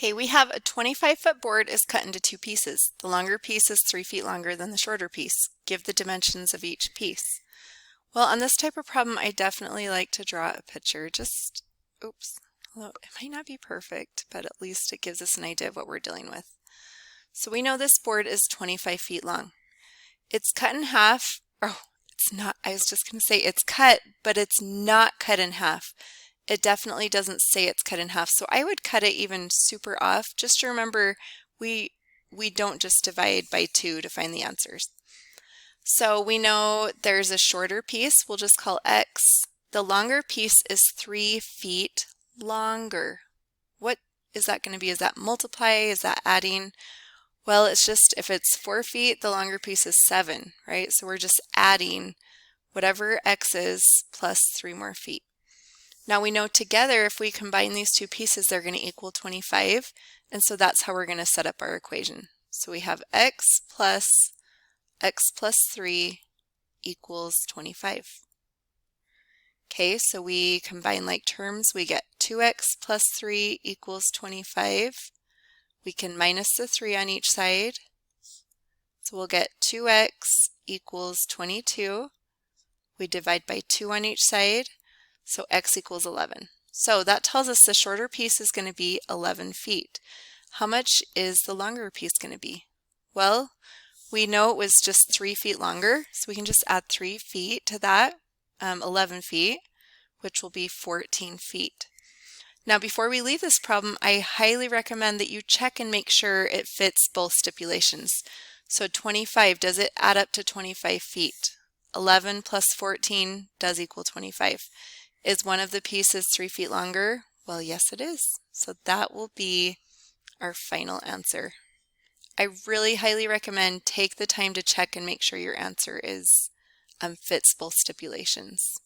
Okay, we have a 25-foot board is cut into two pieces. The longer piece is 3 feet longer than the shorter piece. Give the dimensions of each piece. Well, on this type of problem, I definitely like to draw a picture. Oops, although it might not be perfect, but at least it gives us an idea of what we're dealing with. So we know this board is 25 feet long. It's cut in half. Oh, it's not. I was just going to say it's cut, but it's not cut in half. It definitely doesn't say it's cut in half, so I would cut it even super off. Just to remember, we don't just divide by 2 to find the answers. So we know there's a shorter piece, we'll just call x. The longer piece is 3 feet longer. What is that going to be? Is that multiply? Is that adding? Well, it's just if it's 4 feet, the longer piece is 7, right? So we're just adding whatever x is plus 3 more feet. Now we know together if we combine these two pieces they're going to equal 25, and so that's how we're going to set up our equation. So we have x plus 3 equals 25. Okay, so we combine like terms, we get 2x plus 3 equals 25. We can minus the 3 on each side, so we'll get 2x equals 22. We divide by 2 on each side, so x equals 11. So that tells us the shorter piece is going to be 11 feet. How much is the longer piece going to be? Well, we know it was just 3 feet longer, so we can just add 3 feet to that, 11 feet, which will be 14 feet. Now before we leave this problem, I highly recommend that you check and make sure it fits both stipulations. So 25, does it add up to 25 feet? 11 plus 14 does equal 25. Is one of the pieces 3 feet longer? Well, yes it is. So that will be our final answer. I really highly recommend take the time to check and make sure your answer fits both stipulations.